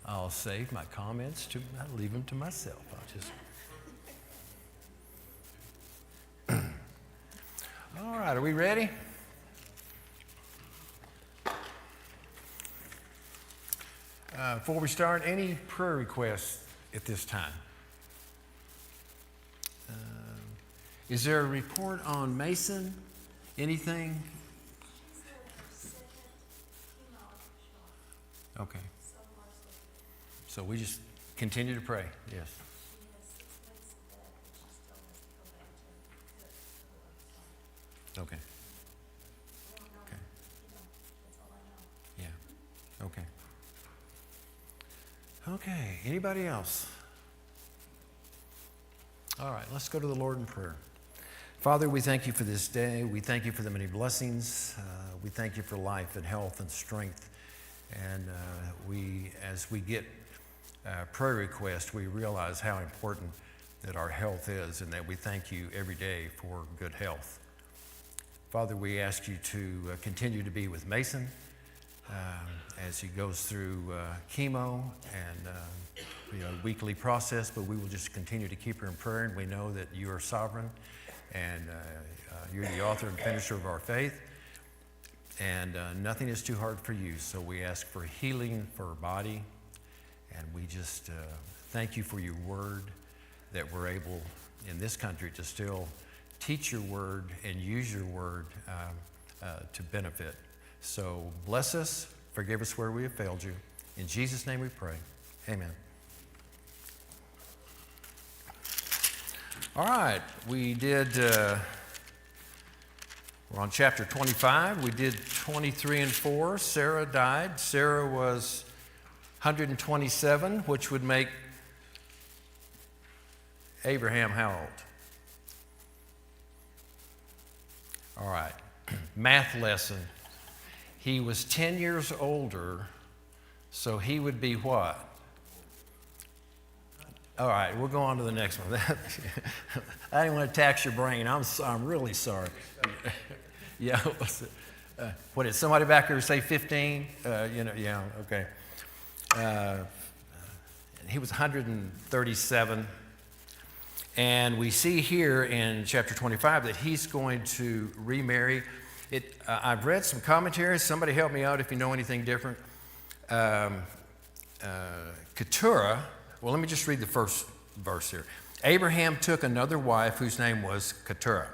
I'll save my comments I'll leave them to myself. All right, are we ready? Before we start, any prayer requests at this time? Is there a report on Mason? Anything? Okay. So we just continue to pray. Yes. Okay. Okay. Yeah. Okay. Okay. Anybody else? All right. Let's go to the Lord in prayer. Father, we thank you for this day. We thank you for the many blessings. We thank you for life and health and strength. And as we get prayer requests, we realize how important that our health is, and that we thank you every day for good health. Father, we ask you to continue to be with Mason as he goes through chemo and weekly process, but we will just continue to keep her in prayer, and we know that you are sovereign, and you're the author and finisher of our faith. And nothing is too hard for you. So we ask for healing for her body. And we just thank you for your word, that we're able in this country to still teach your word and use your word to benefit. So bless us, forgive us where we have failed you. In Jesus' name we pray. Amen. All right, we're on chapter 25. We did 23 and 4. Sarah died. Sarah was 127, which would make Abraham how old? All right. Math lesson. He was 10 years older, so he would be what? All right, we'll go on to the next one. I didn't want to tax your brain. I'm really sorry. Yeah. What did somebody back here say? 15? Yeah. Okay. He was 137, and we see here in chapter 25 that he's going to remarry. I've read some commentaries. Somebody help me out if you know anything different. Keturah. Well, let me just read the first verse here. Abraham took another wife whose name was Keturah.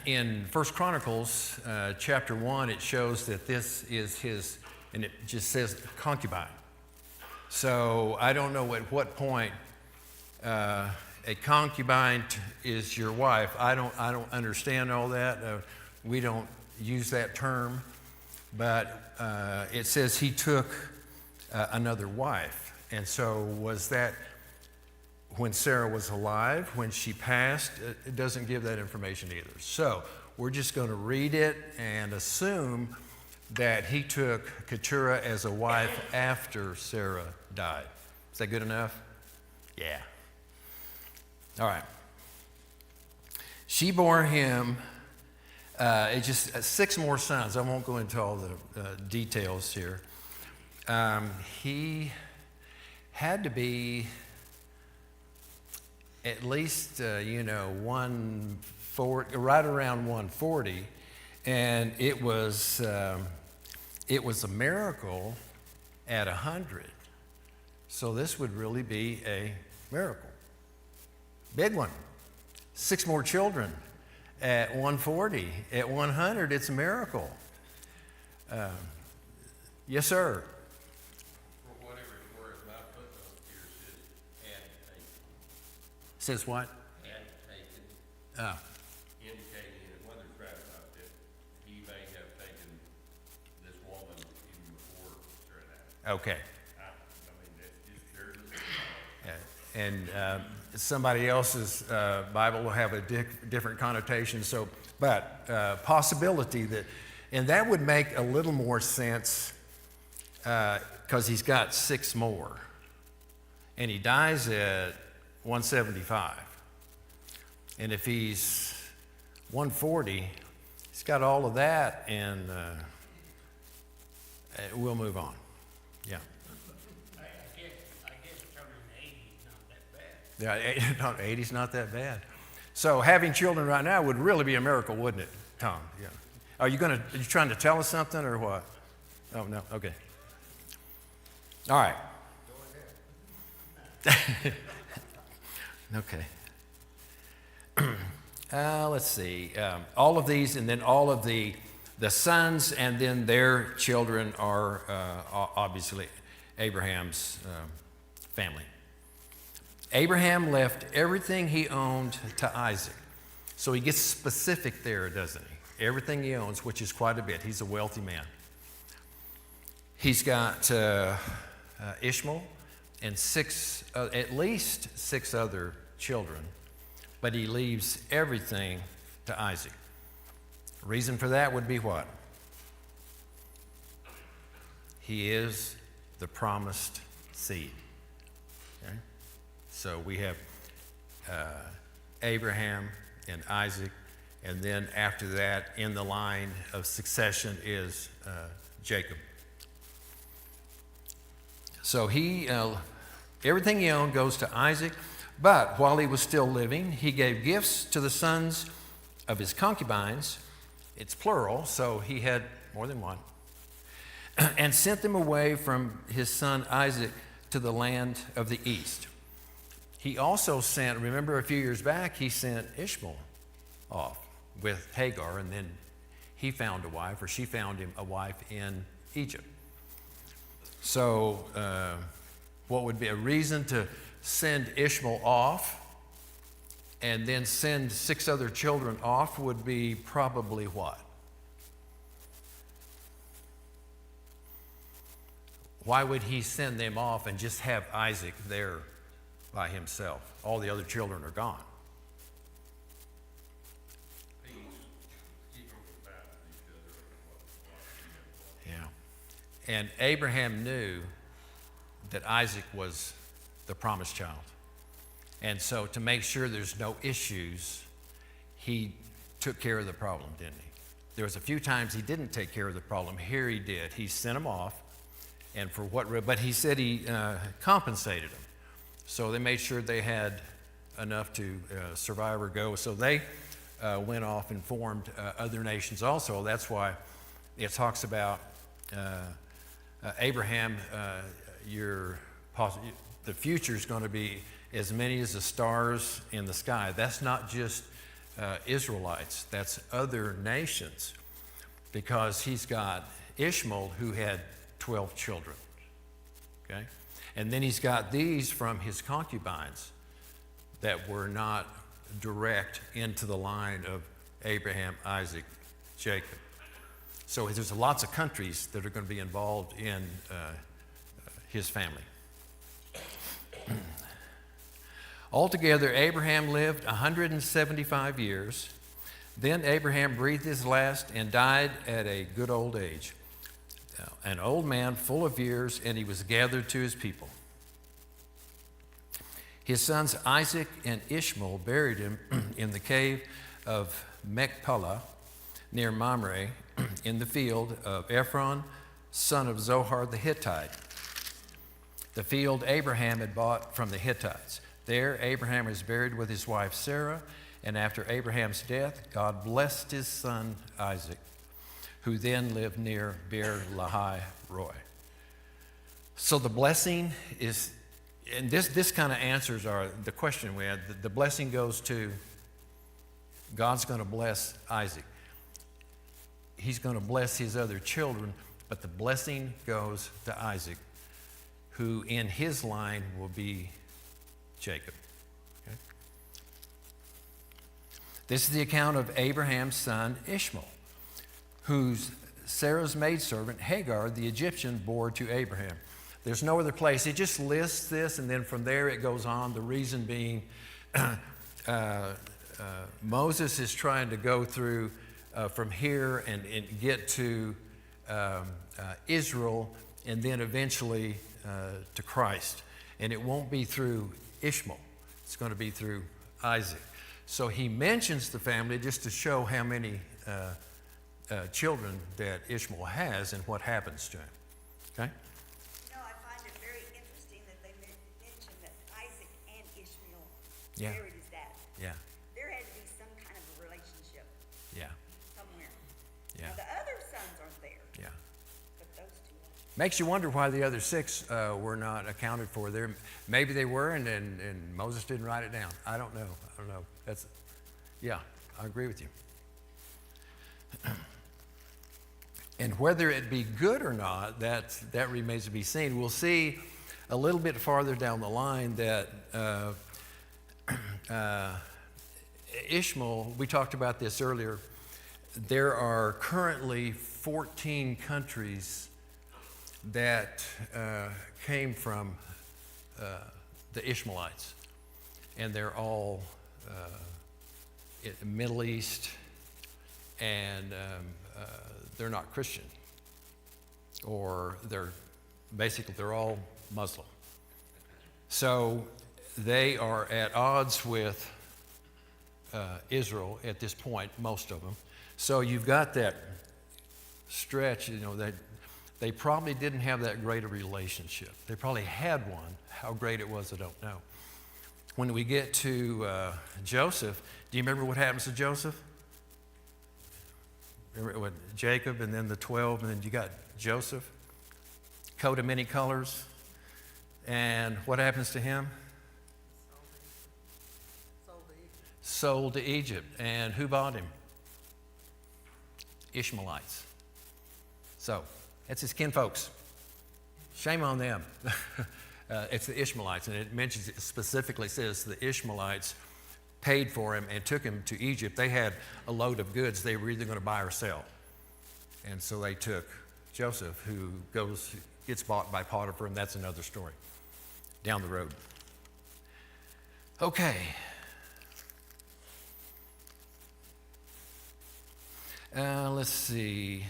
In 1 Chronicles chapter 1, it shows that this is his, and it just says concubine. So I don't know at what point a concubine is your wife. I don't understand all that. We don't use that term, but it says he took another wife. And so was that when Sarah was alive, when she passed? It doesn't give that information either. So we're just going to read it and assume that he took Keturah as a wife after Sarah died. Is that good enough? Yeah. All right. She bore him just 6 more sons. I won't go into all the details here. He had to be at least, 140, right around 140, and it was a miracle at 100. So this would really be a miracle. Big one. 6 more children at 140. At 100, it's a miracle. Yes, sir. Says what? Indicating in one of the rabbis that he may have taken this woman even before Sarah died. Okay. That's just And somebody else's Bible will have a different connotation. So, but possibility that, and that would make a little more sense because he's got 6 more, and he dies at 175. And if he's 140, he's got all of that, and we'll move on. Yeah. Yeah, 80's not that bad. So having children right now would really be a miracle, wouldn't it, Tom? Yeah. Are you trying to tell us something or what? Oh, no, okay. All right. Okay. Let's see. All of these, and then all of the sons, and then their children are obviously Abraham's family. Abraham left everything he owned to Isaac. So he gets specific there, doesn't he? Everything he owns, which is quite a bit. He's a wealthy man. He's got Ishmael and at least six other children, but he leaves everything to Isaac. Reason for that would be what? He is the promised seed. Okay? So we have Abraham and Isaac, and then after that, in the line of succession is Jacob. So everything he owned goes to Isaac, but while he was still living, he gave gifts to the sons of his concubines. It's plural, so he had more than one, and sent them away from his son Isaac to the land of the east. He also sent, remember a few years back, he sent Ishmael off with Hagar, and then he found a wife, or she found him a wife in Egypt. So what would be a reason to send Ishmael off and then send six other children off would be probably what? Why would he send them off and just have Isaac there by himself? All the other children are gone. Yeah. And Abraham knew that Isaac was the promised child. And so to make sure there's no issues, he took care of the problem, didn't he? There was a few times he didn't take care of the problem. Here he did. He sent them off, and for what? But he said he compensated them. So they made sure they had enough to survive or go. So they went off and formed other nations also. That's why it talks about Abraham, the future is going to be as many as the stars in the sky. That's not just Israelites, that's other nations, because he's got Ishmael, who had 12 children. Okay? And then he's got these from his concubines that were not direct into the line of Abraham, Isaac, Jacob. So there's lots of countries that are going to be involved in his family. Altogether, Abraham lived 175 years. Then Abraham breathed his last and died at a good old age, an old man full of years, and he was gathered to his people. His sons Isaac and Ishmael buried him in the cave of Machpelah near Mamre in the field of Ephron, son of Zohar the Hittite, the field Abraham had bought from the Hittites. There, Abraham was buried with his wife Sarah, and after Abraham's death, God blessed his son Isaac, who then lived near Beer Lahai Roi. So the blessing is, and this kind of answers the question we had. The blessing goes to, God's going to bless Isaac. He's going to bless his other children, but the blessing goes to Isaac, who in his line will be Jacob. Okay? This is the account of Abraham's son Ishmael, whose Sarah's maidservant Hagar, the Egyptian, bore to Abraham. There's no other place. It just lists this, and then from there it goes on. The reason being, Moses is trying to go through from here and get to Israel, and then eventually to Christ. And it won't be through Ishmael. It's going to be through Isaac. So he mentions the family just to show how many children that Ishmael has and what happens to him. Okay? You know, I find it very interesting that they mention that Isaac and Ishmael Yeah. buried his dad. Yeah. There had to be some kind of a relationship Yeah. somewhere. Yeah. Now, the other sons aren't there, Yeah. but those two are. Makes you wonder why the other 6 were not accounted for there. Maybe they were, and Moses didn't write it down. I don't know. Yeah, I agree with you. And whether it be good or not, that remains to be seen. We'll see a little bit farther down the line that Ishmael, we talked about this earlier, there are currently 14 countries that came from the Ishmaelites, and they're all in the Middle East, and they're not Christian, or they're all Muslim. So they are at odds with Israel at this point, most of them. So you've got that stretch, that they probably didn't have that great a relationship. They probably had one. How great it was, I don't know. When we get to Joseph, do you remember what happens to Joseph? Remember what, Jacob and then the 12, and then you got Joseph, coat of many colors. And what happens to him? Sold to Egypt. And who bought him? Ishmaelites. So, that's his kinfolks. Shame on them. It's the Ishmaelites, and it specifically says the Ishmaelites paid for him and took him to Egypt. They had a load of goods they were either going to buy or sell. And so they took Joseph, who gets bought by Potiphar, and that's another story down the road. Okay. Let's see.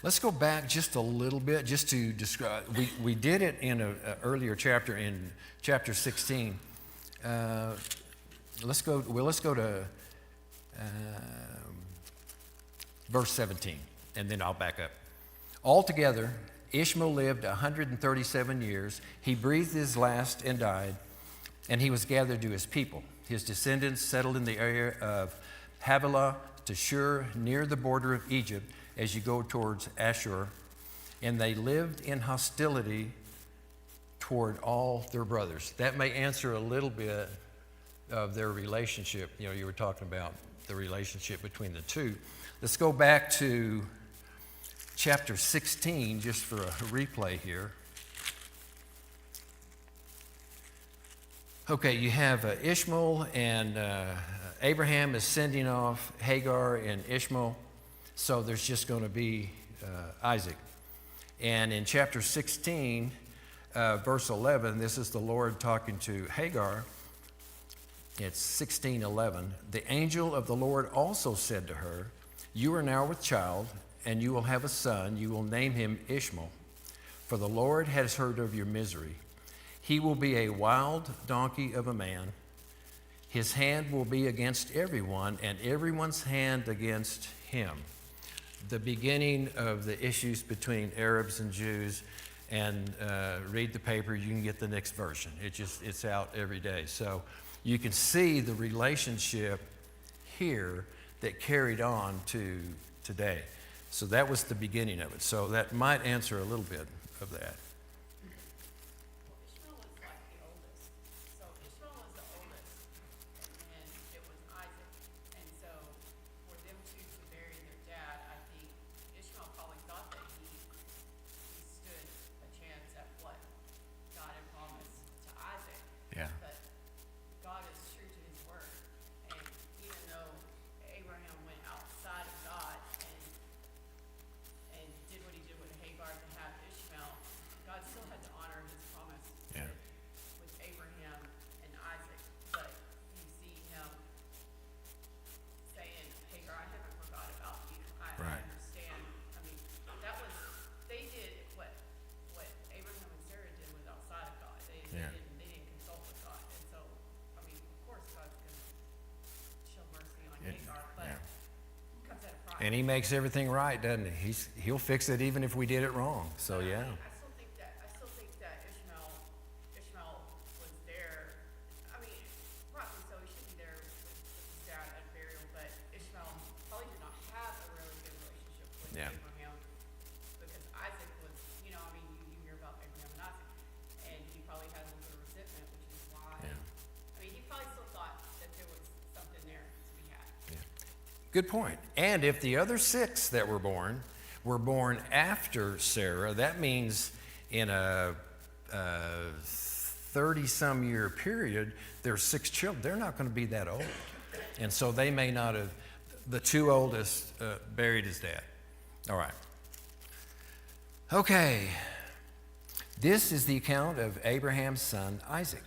Let's go back just a little bit, just to describe. We did it in an earlier chapter, in chapter 16. Let's go to verse 17, and then I'll back up. Altogether, Ishmael lived 137 years. He breathed his last and died, and he was gathered to his people. His descendants settled in the area of Havilah to Shur, near the border of Egypt, as you go towards Ashur, and they lived in hostility toward all their brothers. That may answer a little bit of their relationship. You were talking about the relationship between the two. Let's go back to chapter 16, just for a replay here. Okay, you have Ishmael, and Abraham is sending off Hagar and Ishmael. So there's just going to be Isaac. And in chapter 16, verse 11, this is the Lord talking to Hagar. It's 16:11. The angel of the Lord also said to her, "You are now with child, and you will have a son. You will name him Ishmael, for the Lord has heard of your misery. He will be a wild donkey of a man. His hand will be against everyone, and everyone's hand against him." The beginning of the issues between Arabs and Jews, and read the paper, you can get the next version. It's out every day. So you can see the relationship here that carried on to today. So that was the beginning of it. So that might answer a little bit of that. Ishmael was like the oldest. So Ishmael was the oldest, and then it was Isaac. And so for them two to bury their dad, I think Ishmael probably thought that he stood a chance at what God had promised to Isaac. Yeah. But God is true to his word. And even though Abraham went outside of God and did what he did with Hagar to have Ishmael, God still had to honor his promise Yeah. with Abraham and Isaac. But you see him saying, Hagar, I haven't forgot about you. I Right. understand. I mean, they did what Abraham and Sarah did was outside of God. They Yeah. didn't consult with God. And so, I mean, of course God's going to show mercy on Yeah. Hagar, but Yeah. it comes at a price. And he makes everything right, doesn't he? He'll fix it even if we did it wrong. So yeah. I still think that Ishmael was there. I mean, Good point. And if the other 6 that were born after Sarah, that means in a 30-some year period, there's 6 children. They're not going to be that old. And so they may not have, the 2 oldest buried his dad. All right. Okay. This is the account of Abraham's son, Isaac.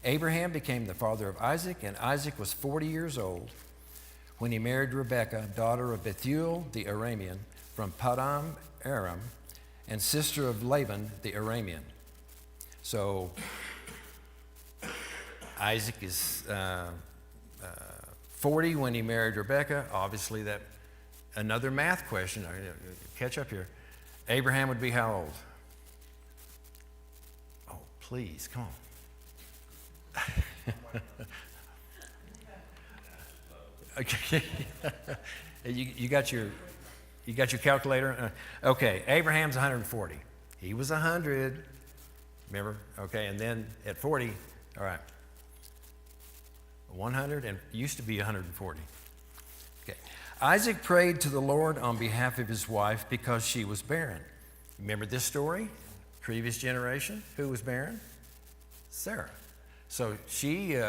Abraham became the father of Isaac, and Isaac was 40 years old when he married Rebekah, daughter of Bethuel the Aramean, from Paddan Aram, and sister of Laban the Aramean. So Isaac is 40 when he married Rebekah. Obviously, that another math question. Catch up here. Abraham would be how old? Oh, please, come on. Okay. you got your calculator? Okay, Abraham's 140. He was 100. Remember? Okay, and then at 40, all right. 100 and used to be 140. Okay. Isaac prayed to the Lord on behalf of his wife because she was barren. Remember this story? Previous generation, who was barren? Sarah. So she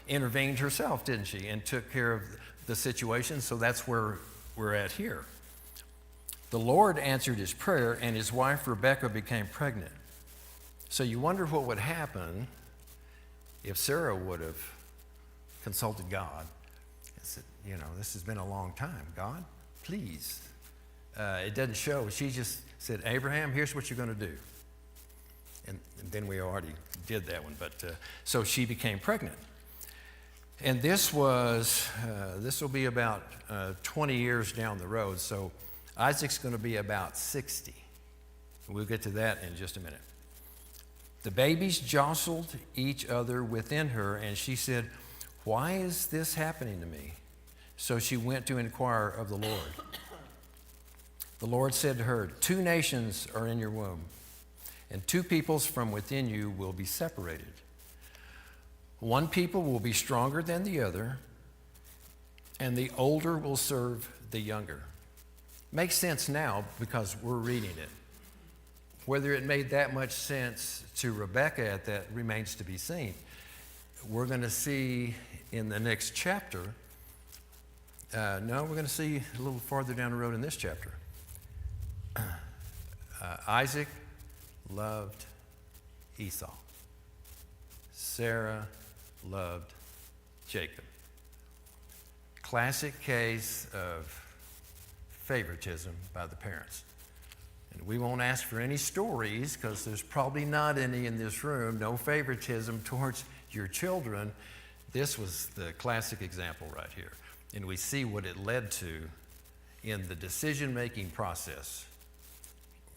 intervened herself, didn't she, and took care of the situation. So that's where we're at here. The Lord answered his prayer, and his wife Rebekah became pregnant. So you wonder what would happen if Sarah would have consulted God and said, this has been a long time. God, please. It doesn't show. She just said, Abraham, here's what you're going to do. And then we already did that one. But so she became pregnant. And this will be about 20 years down the road. So Isaac's going to be about 60. We'll get to that in just a minute. The babies jostled each other within her, and she said, why is this happening to me? So she went to inquire of the Lord. The Lord said to her, 2 nations are in your womb, and 2 peoples from within you will be separated. One people will be stronger than the other, and the older will serve the younger. Makes sense now because we're reading it. Whether it made that much sense to Rebekah at that remains to be seen. We're going to see in the next chapter, we're going to see a little farther down the road in this chapter. Isaac loved Esau. Sarah loved Jacob. Classic case of favoritism by the parents. And we won't ask for any stories because there's probably not any in this room. No favoritism towards your children. This was the classic example right here. And we see what it led to in the decision-making process.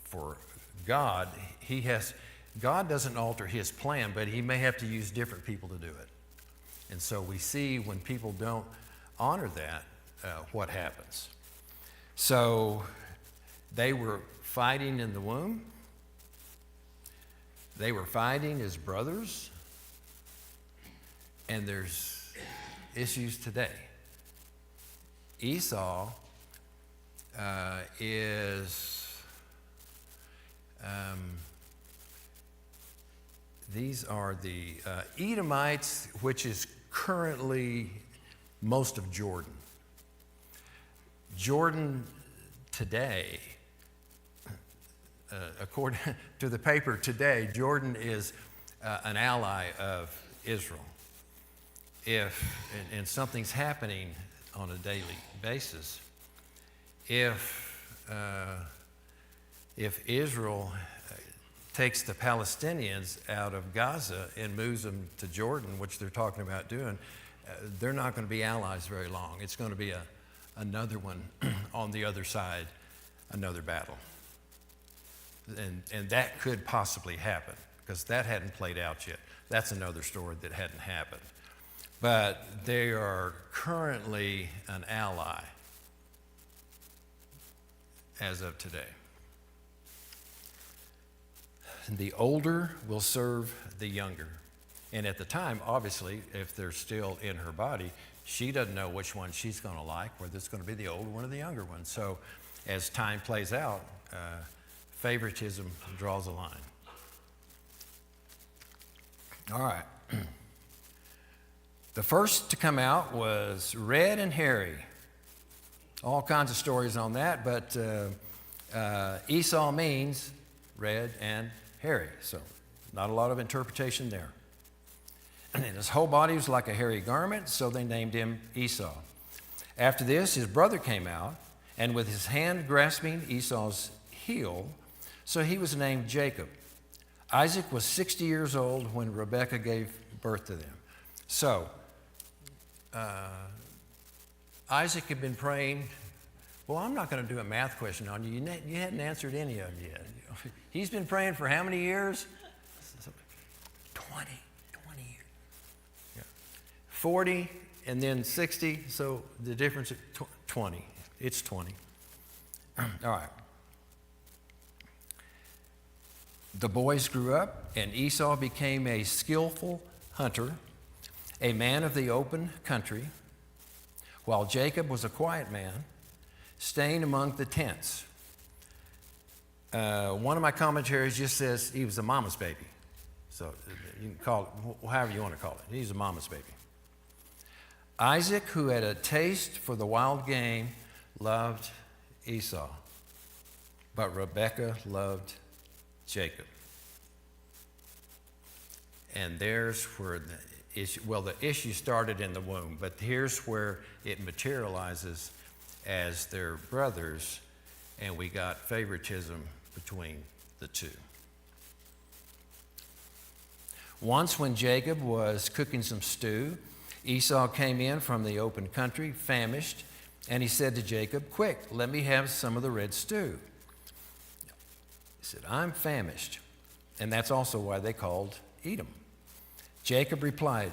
For God, God doesn't alter his plan, but he may have to use different people to do it. And so we see when people don't honor that, what happens. So they were fighting in the womb. They were fighting as brothers. And there's issues today. Esau these are the Edomites, which is currently most of Jordan. Jordan today, according to the paper today, Jordan is an ally of Israel. And something's happening on a daily basis, if Israel takes the Palestinians out of Gaza and moves them to Jordan, which they're talking about doing, they're not going to be allies very long. It's going to be another one on the other side, another battle. And that could possibly happen because that hadn't played out yet. That's another story that hadn't happened. But they are currently an ally as of today. The older will serve the younger. And at the time, obviously, if they're still in her body, she doesn't know which one she's going to like, whether it's going to be the older one or the younger one. So as time plays out, favoritism draws a line. All right. The first to come out was Red and Harry. All kinds of stories on that, but Esau means red and hairy, so not a lot of interpretation there. And his whole body was like a hairy garment, so they named him Esau. After this, his brother came out, and with his hand grasping Esau's heel, so he was named Jacob. Isaac was 60 years old when Rebekah gave birth to them. So, Isaac had been praying. Well, I'm not going to do a math question on you. You hadn't answered any of them yet. He's been praying for how many years? 20 years. Yeah. 40 and then 60, so the difference is 20. It's 20. All right. The boys grew up, and Esau became a skillful hunter, a man of the open country, while Jacob was a quiet man, staying among the tents. One of my commentaries just says he was a mama's baby. So you can call it however you want to call it. He's a mama's baby. Isaac, who had a taste for the wild game, loved Esau, but Rebekah loved Jacob. And there's where the issue started in the womb, but here's where it materializes as their brothers, and we got favoritism between the two. Once when Jacob was cooking some stew, Esau came in from the open country, famished, and he said to Jacob, "Quick, let me have some of the red stew." He said, "I'm famished." And that's also why they called Edom. Jacob replied,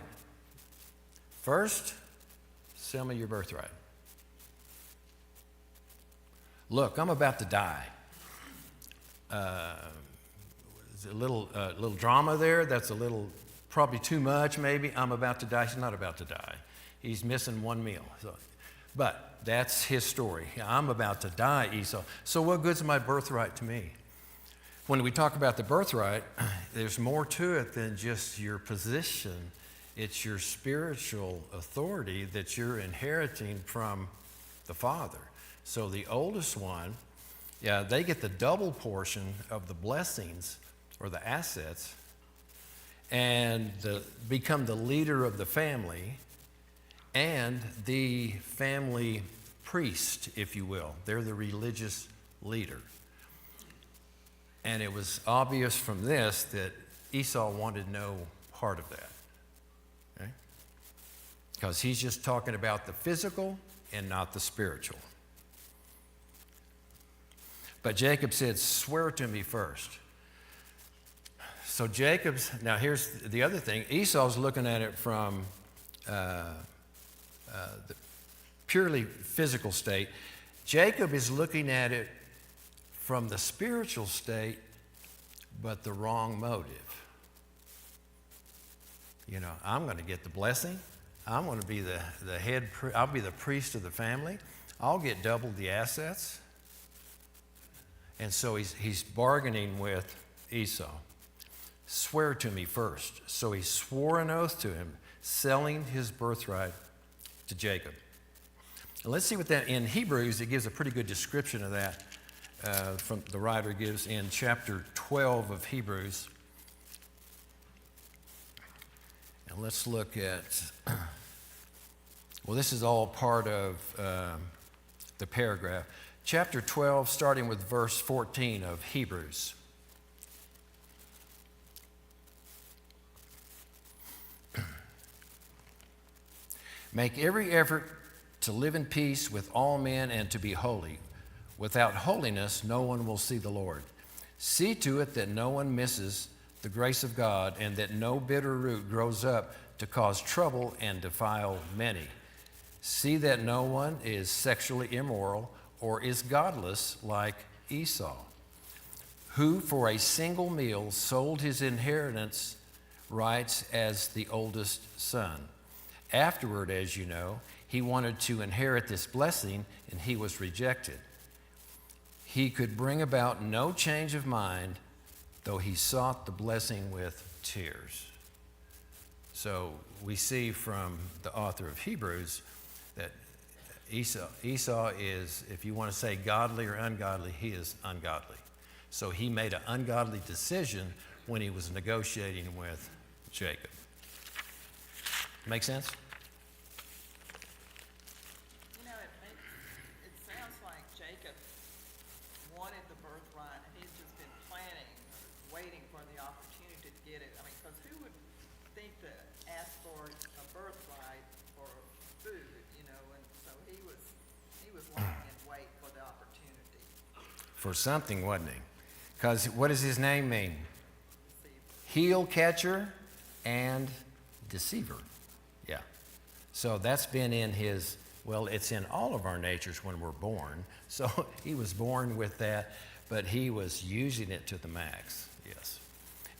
"First, sell me your birthright. Look, I'm about to die." There's a little drama there. That's a little, probably too much maybe. I'm about to die. He's not about to die. He's missing one meal. But that's his story. I'm about to die, Esau. So what good's my birthright to me? When we talk about the birthright, there's more to it than just your position. It's your spiritual authority that you're inheriting from the Father. So the oldest one, they get the double portion of the blessings or the assets and become the leader of the family and the family priest, if you will. They're the religious leader. And it was obvious from this that Esau wanted no part of that. Okay? Because he's just talking about the physical and not the spiritual. But Jacob said, "Swear to me first." So now here's the other thing. Esau's looking at it from the purely physical state. Jacob is looking at it from the spiritual state, but the wrong motive. I'm going to get the blessing. I'm going to be the head. I'll be the priest of the family. I'll get double the assets. And so he's bargaining with Esau. "Swear to me first." So he swore an oath to him, selling his birthright to Jacob. And let's see what that, in Hebrews, it gives a pretty good description of that. From the writer gives in chapter 12 of Hebrews. And let's look at, this is all part of the paragraph. Chapter 12, starting with verse 14 of Hebrews. "Make every effort to live in peace with all men and to be holy. Without holiness, no one will see the Lord. See to it that no one misses the grace of God and that no bitter root grows up to cause trouble and defile many. See that no one is sexually immoral or is godless like Esau, who for a single meal sold his inheritance rights as the oldest son. Afterward, as you know, he wanted to inherit this blessing, and he was rejected. He could bring about no change of mind, though he sought the blessing with tears. So we see from the author of Hebrews that Esau is, if you want to say godly or ungodly, he is ungodly. So he made an ungodly decision when he was negotiating with Jacob. Make sense? You know, it sounds like Jacob wanted the birthright, and he's just been planning, waiting for the opportunity to get it. I mean, because who would think to ask for a birthright for food, you know? And so he was lying in wait for the opportunity. For something, wasn't he? Because what does his name mean? See, Heel catcher and deceiver. Yeah. So that's been in his, well, it's in all of our natures when we're born. So he was born with that, but he was using it to the max. Yes.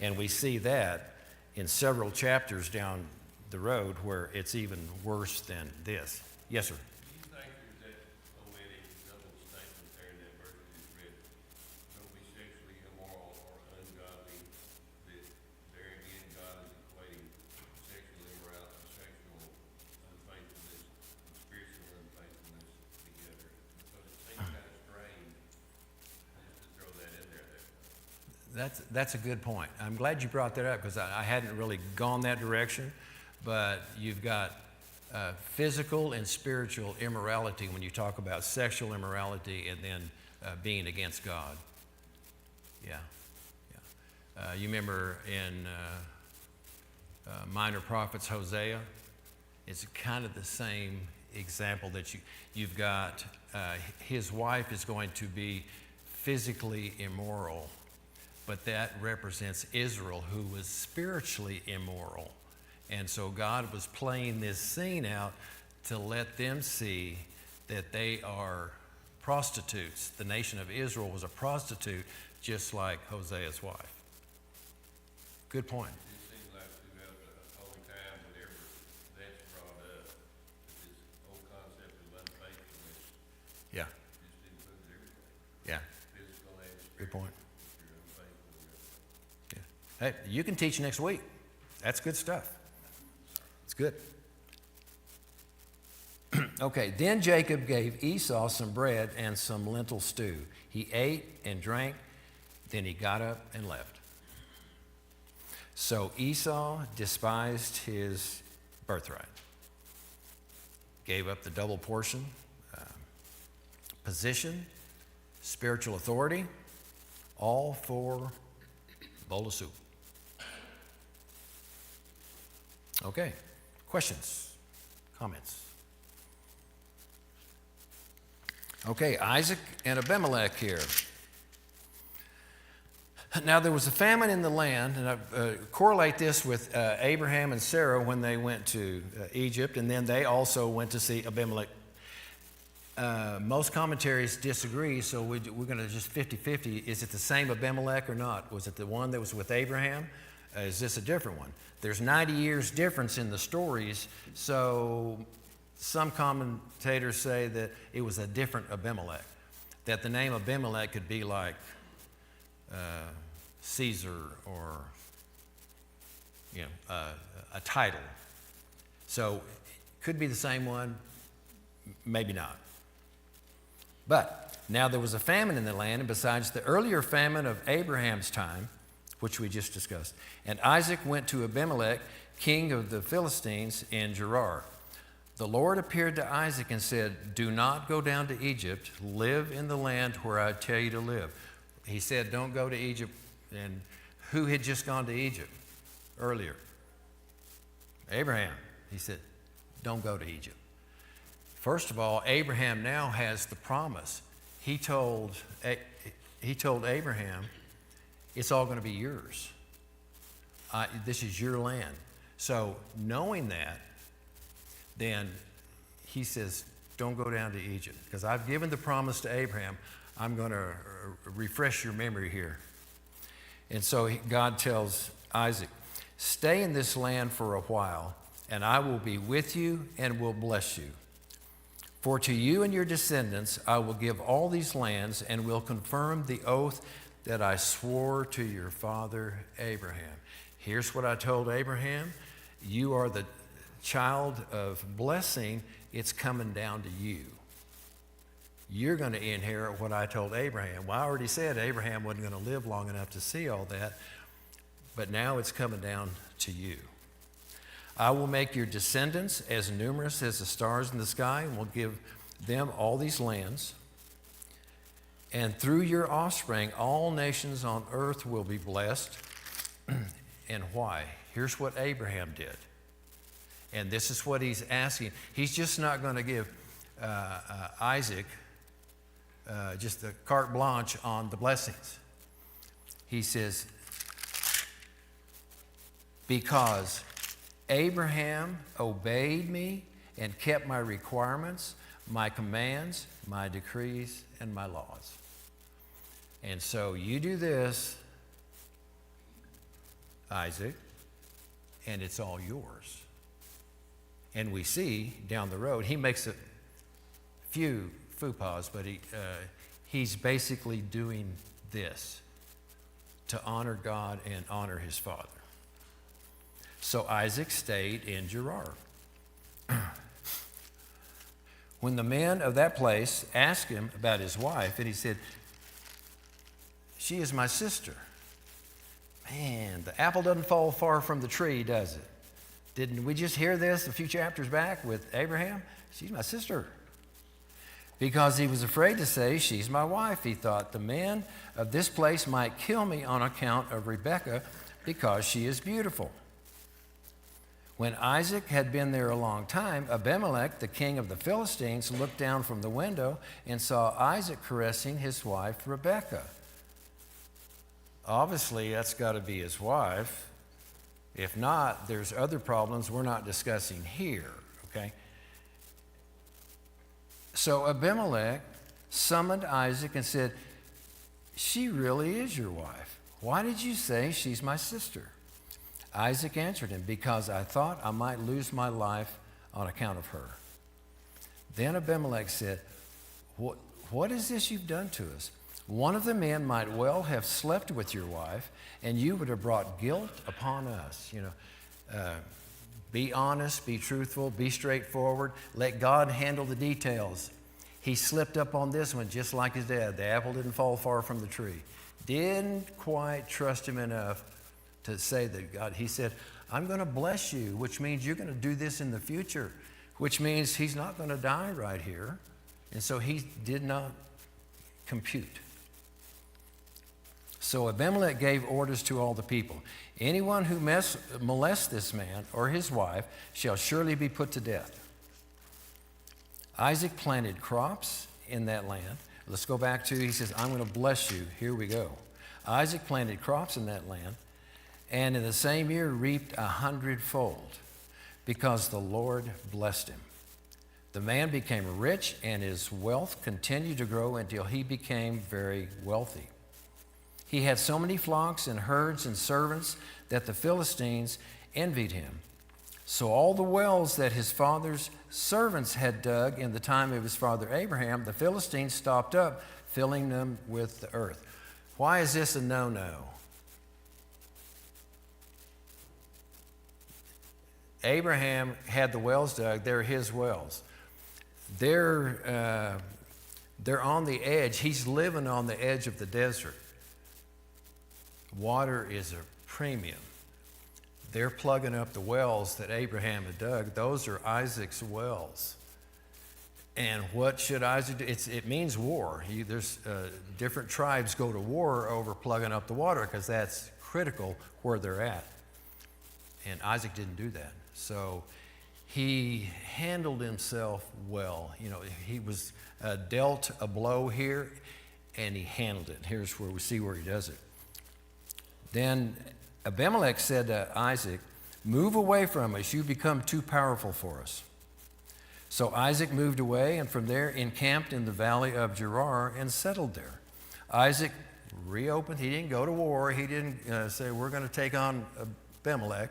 And we see that in several chapters down the road where it's even worse than this. Yes, sir. Do you think there's that poetic double statement there in that verse that is read? Don't be sexually immoral or ungodly, that there again God is equating sexual immorality, sexual unfaithfulness, and spiritual unfaithfulness together. So it seems kind of strange just to throw that in there. That's a good point. I'm glad you brought that up because I hadn't really gone that direction. But you've got physical and spiritual immorality when you talk about sexual immorality and then being against God. Yeah, yeah. You remember in Minor Prophets, Hosea? It's kind of the same example that you've got. His wife is going to be physically immoral, but that represents Israel, who was spiritually immoral. And so God was playing this scene out to let them see that they are prostitutes. The nation of Israel was a prostitute, just like Hosea's wife. Good point. It seems like throughout the whole time, whenever that's brought up, this whole concept of unfaithfulness Yeah, just includes everything, yeah, physical and good spiritual. point. If you're unfaithful in everything. Yeah. Hey, you can teach next week. That's good stuff. It's good. Okay, then Jacob gave Esau some bread and some lentil stew. He ate and drank, then he got up and left. So Esau despised his birthright, gave up the double portion, position, spiritual authority, all for a bowl of soup. Okay, questions, comments? Okay, Isaac and Abimelech here. Now there was a famine in the land, and I correlate this with Abraham and Sarah when they went to Egypt, and then they also went to see Abimelech. Most commentaries disagree, so we're going to just 50-50. Is it the same Abimelech or not? Was it the one that was with Abraham? Is this a different one? There's 90 years difference in the stories, so some commentators say that it was a different Abimelech, that the name Abimelech could be like Caesar or a title. So could be the same one, maybe not. But now there was a famine in the land, and besides the earlier famine of Abraham's time, which we just discussed, and Isaac went to Abimelech, king of the Philistines, in Gerar. The Lord appeared to Isaac and said, "Do not go down to Egypt. Live in the land where I tell you to live." He said, don't go to Egypt. And who had just gone to Egypt earlier? Abraham. He said, don't go to Egypt. First of all, Abraham now has the promise. He told Abraham, it's all going to be yours. This is your land. So knowing that, then he says, don't go down to Egypt, because I've given the promise to Abraham. I'm going to refresh your memory here. And so God tells Isaac, stay in this land for a while and I will be with you and will bless you. For to you and your descendants I will give all these lands and will confirm the oath that I swore to your father Abraham. Here's what I told Abraham. You are the child of blessing. It's coming down to you. You're going to inherit what I told Abraham. Well, I already said Abraham wasn't going to live long enough to see all that, but now it's coming down to you. I will make your descendants as numerous as the stars in the sky, and will give them all these lands. And through your offspring, all nations on earth will be blessed. And why? Here's what Abraham did. And this is what he's asking. He's just not going to give Isaac just a carte blanche on the blessings. He says, because Abraham obeyed me and kept my requirements, my commands, my decrees, and my laws. And so you do this, Isaac, and it's all yours. And we see down the road, he makes a few faux pas, but he's basically doing this to honor God and honor his father. So Isaac stayed in Gerar. When the men of that place asked him about his wife, and he said, she is my sister. Man, the apple doesn't fall far from the tree, does it? Didn't we just hear this a few chapters back with Abraham? She's my sister. Because he was afraid to say, she's my wife, he thought, the men of this place might kill me on account of Rebekah because she is beautiful. When Isaac had been there a long time, Abimelech, the king of the Philistines, looked down from the window and saw Isaac caressing his wife, Rebekah. Obviously, that's got to be his wife. If not, there's other problems we're not discussing here, okay? So Abimelech summoned Isaac and said, she really is your wife. Why did you say she's my sister? Isaac answered him, because I thought I might lose my life on account of her. Then Abimelech said, what is this you've done to us? One of the men might well have slept with your wife, and you would have brought guilt upon us. Be honest, be truthful, be straightforward. Let God handle the details. He slipped up on this one just like his dad. The apple didn't fall far from the tree. Didn't quite trust him enough to say that God, he said, I'm going to bless you, which means you're going to do this in the future, which means he's not going to die right here. And so he did not compute. So Abimelech gave orders to all the people. Anyone who molests this man or his wife shall surely be put to death. Isaac planted crops in that land. Let's go back to, he says, I'm going to bless you. Here we go. Isaac planted crops in that land, and in the same year reaped 100-fold, because the Lord blessed him. The man became rich, and his wealth continued to grow until he became very wealthy. He had so many flocks and herds and servants that the Philistines envied him. So all the wells that his father's servants had dug in the time of his father Abraham, the Philistines stopped up, filling them with the earth. Why is this a no-no? Abraham had the wells dug. They're his wells. They're on the edge. He's living on the edge of the desert. Water is a premium. They're plugging up the wells that Abraham had dug. Those are Isaac's wells. And what should Isaac do? It means war. There's different tribes go to war over plugging up the water because that's critical where they're at. And Isaac didn't do that. So he handled himself well. He was dealt a blow here, and he handled it. Here's where we see where he does it. Then Abimelech said to Isaac, move away from us. You become too powerful for us. So Isaac moved away, and from there encamped in the valley of Gerar and settled there. Isaac reopened. He didn't go to war. He didn't say, we're going to take on Abimelech.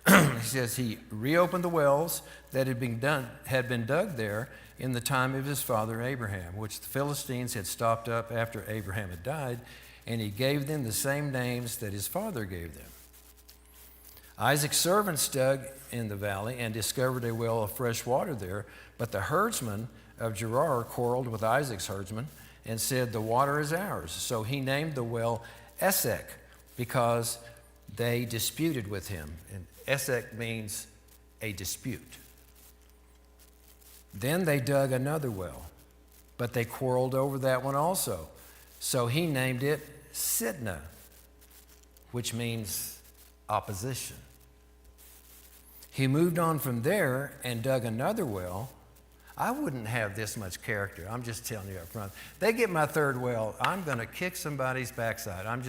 He says he reopened the wells that had been dug there in the time of his father Abraham, which the Philistines had stopped up after Abraham had died, and he gave them the same names that his father gave them. Isaac's servants dug in the valley and discovered a well of fresh water there, but the herdsmen of Gerar quarreled with Isaac's herdsmen and said, "The water is ours." So he named the well Esek, because they disputed with him. And Esek means a dispute. Then they dug another well, but they quarreled over that one also. So he named it Sitnah, which means opposition. He moved on from there and dug another well. I wouldn't have this much character. I'm just telling you up front. They get my third well, I'm going to kick somebody's backside. I'm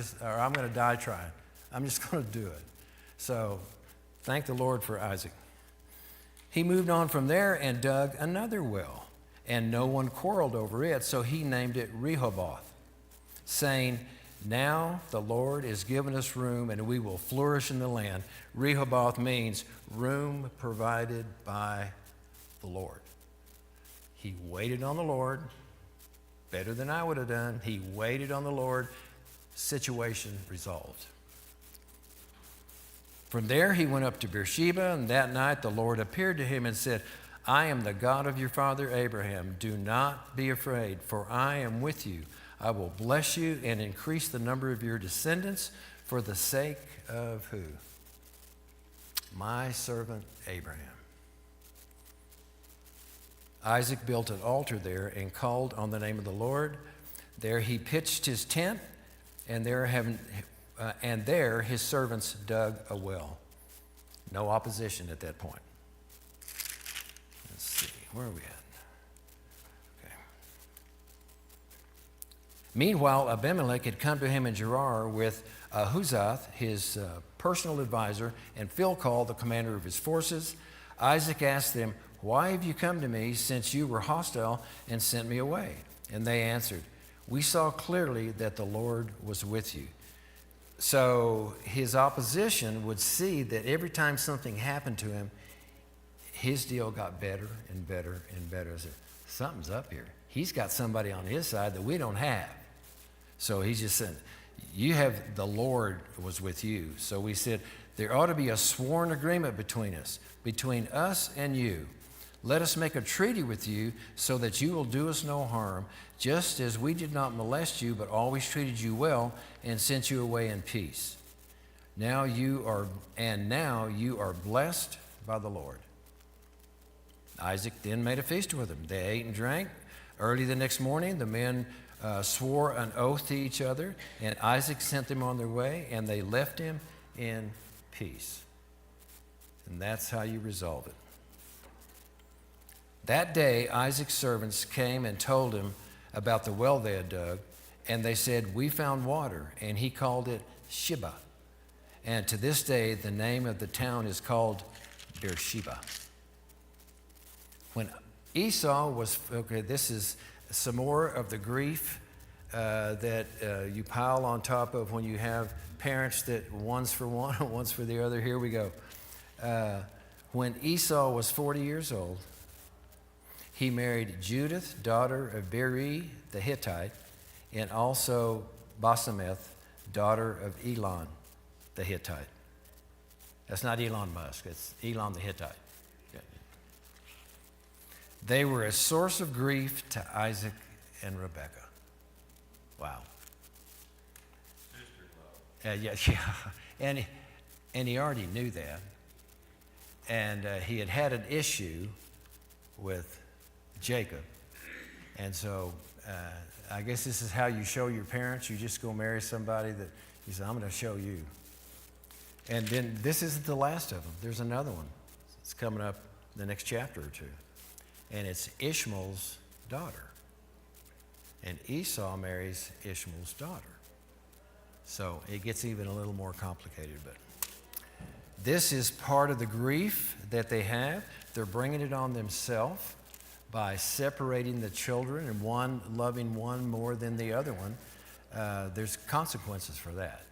going to die trying. I'm just going to do it. So thank the Lord for Isaac. He moved on from there and dug another well, and no one quarreled over it, so he named it Rehoboth, saying, "Now the Lord has given us room, and we will flourish in the land." Rehoboth means room provided by the Lord. He waited on the Lord, better than I would have done. He waited on the Lord, situation resolved. From there he went up to Beersheba, and that night the Lord appeared to him and said, "I am the God of your father Abraham. Do not be afraid, for I am with you. I will bless you and increase the number of your descendants for the sake of" who? My servant Abraham. Isaac built an altar there and called on the name of the Lord. There he pitched his tent, and there his servants dug a well. No opposition at that point. Let's see, where are we at? Okay. Meanwhile, Abimelech had come to him in Gerar with Ahuzath, his personal advisor, and Philcol, the commander of his forces. Isaac asked them, "Why have you come to me, since you were hostile and sent me away?" And they answered, "We saw clearly that the Lord was with you." So his opposition would see that every time something happened to him, his deal got better and better and better. I said, something's up here. He's got somebody on his side that we don't have. So he's just saying, you have, the Lord was with you. So we said, there ought to be a sworn agreement between us and you. Let us make a treaty with you so that you will do us no harm, just as we did not molest you, but always treated you well and sent you away in peace. Now you are blessed by the Lord. Isaac then made a feast with them. They ate and drank. Early the next morning, the men swore an oath to each other, and Isaac sent them on their way, and they left him in peace. And that's how you resolve it. That day, Isaac's servants came and told him about the well they had dug, and they said, "We found water," and he called it Sheba. And to this day, the name of the town is called Beersheba. When Esau was, okay, this is some more of the grief that you pile on top of when you have parents that one's for one and one's for the other. Here we go. When Esau was 40 years old, he married Judith, daughter of Beri the Hittite, and also Basemeth, daughter of Elon the Hittite. That's not Elon Musk, it's Elon the Hittite. They were a source of grief to Isaac and Rebekah. Wow. Yeah. And he already knew that. And he had had an issue with Jacob. And so I guess this is how you show your parents. You just go marry somebody that you say, I'm going to show you. And then this isn't the last of them. There's another one. It's coming up in the next chapter or two. And it's Ishmael's daughter. And Esau marries Ishmael's daughter. So it gets even a little more complicated. But this is part of the grief that they have. They're bringing it on themselves by separating the children and one loving one more than the other one. There's consequences for that.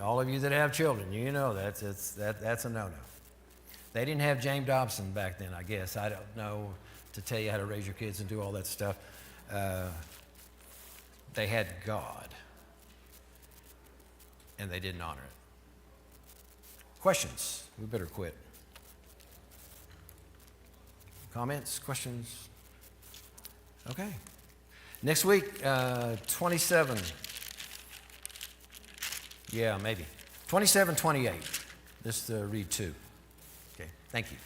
All of you that have children, you know that's a no-no. They didn't have James Dobson back then, I guess. I don't know to tell you how to raise your kids and do all that stuff. They had God, and they didn't honor it. Questions? We better quit. Comments? Questions? Okay. Next week, 27. Yeah, maybe. 27, 28. Just read 2. Okay, thank you.